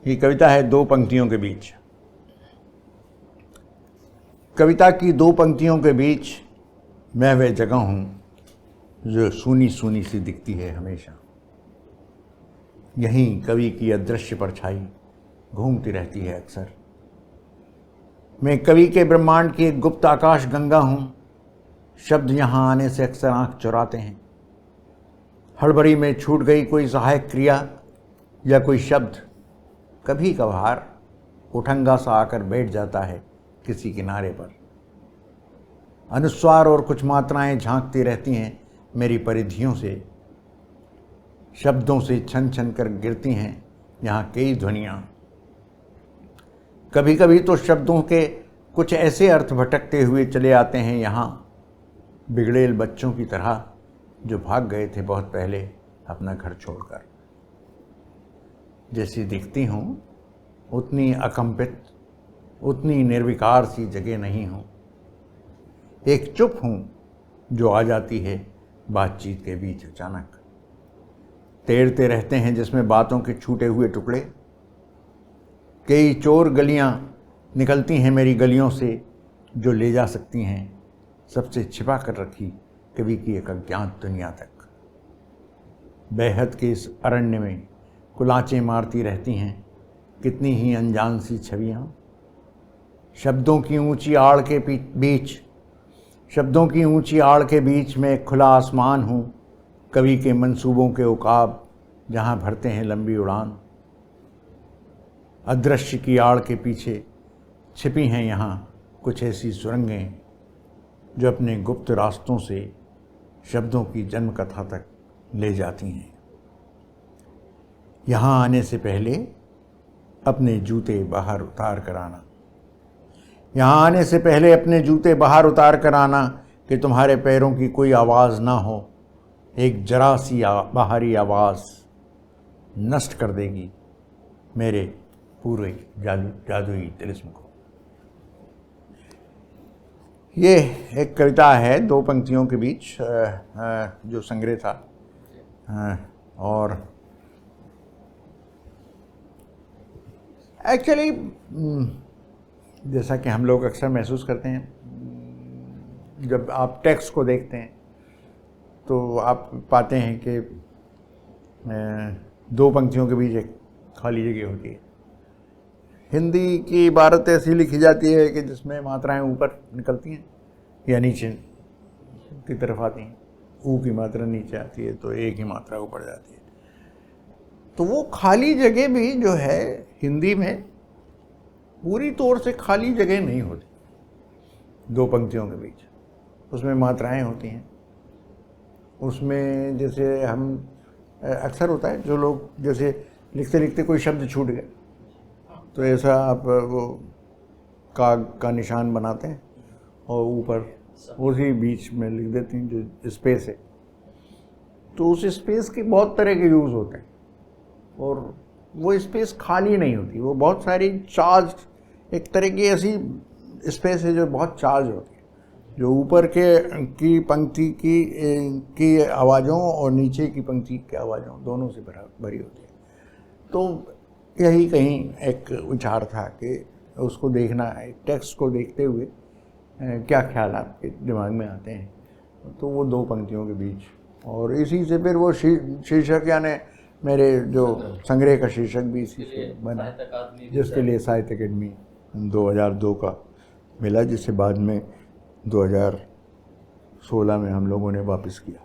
ये कविता है दो पंक्तियों के बीच। कविता की दो पंक्तियों के बीच मैं वह जगह हूँ जो सूनी सूनी सी दिखती है हमेशा। यहीं कवि की अदृश्य परछाई घूमती रहती है अक्सर। मैं कवि के ब्रह्मांड की एक गुप्त आकाश गंगा हूँ। शब्द यहाँ आने से अक्सर आँख चुराते हैं। हड़बड़ी में छूट गई कोई सहायक क्रिया या कोई शब्द कभी कभार उठंगा सा आकर बैठ जाता है किसी किनारे पर। अनुस्वार और कुछ मात्राएं झांकती रहती हैं मेरी परिधियों से। शब्दों से छन छन कर गिरती हैं यहाँ कई ध्वनियाँ। कभी कभी तो शब्दों के कुछ ऐसे अर्थ भटकते हुए चले आते हैं यहाँ, बिगड़ेल बच्चों की तरह जो भाग गए थे बहुत पहले अपना घर छोड़कर। जैसी दिखती हूँ उतनी अकंपित, उतनी निर्विकार सी जगह नहीं हूँ। एक चुप हूँ जो आ जाती है बातचीत के बीच अचानक। तैरते रहते हैं जिसमें बातों के छूटे हुए टुकड़े। कई चोर गलियाँ निकलती हैं मेरी गलियों से जो ले जा सकती हैं सबसे छिपा कर रखी कवि की एक अज्ञात दुनिया तक। बेहद के इस अरण्य में कुलांचे मारती रहती हैं कितनी ही अनजान सी छवियाँ। शब्दों की ऊंची आड़ के बीच में खुला आसमान हूँ। कवि के मंसूबों के उकाब जहाँ भरते हैं लंबी उड़ान। अदृश्य की आड़ के पीछे छिपी हैं यहाँ कुछ ऐसी सुरंगें जो अपने गुप्त रास्तों से शब्दों की जन्म कथा तक ले जाती हैं। यहाँ आने से पहले अपने जूते बाहर उतार कर आना। यहाँ आने से पहले अपने जूते बाहर उतार कर आना कि तुम्हारे पैरों की कोई आवाज़ ना हो। एक जरा सी बाहरी आवाज़ नष्ट कर देगी मेरे पूरे जादुई तिलिस्म को। ये एक कविता है दो पंक्तियों के बीच जो संग्रह था। और एक्चुअली जैसा कि हम लोग अक्सर महसूस करते हैं जब आप टेक्स्ट को देखते हैं तो आप पाते हैं कि दो पंक्तियों के बीच एक खाली जगह होती है। हिंदी की इबारत ऐसी लिखी जाती है कि जिसमें मात्राएं ऊपर निकलती हैं या नीचे की तरफ आती हैं। ऊ की मात्रा नीचे आती है तो ए की मात्रा ऊपर जाती है। तो वो खाली जगह भी जो है हिंदी में पूरी तौर से खाली जगह नहीं होती। दो पंक्तियों के बीच उसमें मात्राएं होती हैं। उसमें जैसे हम अक्सर होता है जो लोग जैसे लिखते लिखते कोई शब्द छूट गया तो ऐसा आप वो काग का निशान बनाते हैं और ऊपर उसी बीच में लिख देते हैं जो स्पेस है। तो उस स्पेस के बहुत तरह के यूज़ होते हैं और वो स्पेस खाली नहीं होती। वो बहुत सारी चार्ज, एक तरह की ऐसी स्पेस है जो बहुत चार्ज होती है, जो ऊपर की पंक्ति की आवाज़ों और नीचे की पंक्ति की आवाज़ों दोनों से भरी होती है। तो यही कहीं एक विचार था कि उसको देखना, टेक्स्ट को देखते हुए क्या ख्याल आपके दिमाग में आते हैं। तो वो दो पंक्तियों के बीच, और इसी से फिर वो शीर्षक यानी मेरे जो संग्रह का शीर्षक भी इसी से बना, जिसके लिए साहित्य अकेडमी 2002 का मिला, जिसे बाद में 2016 में हम लोगों ने वापस किया।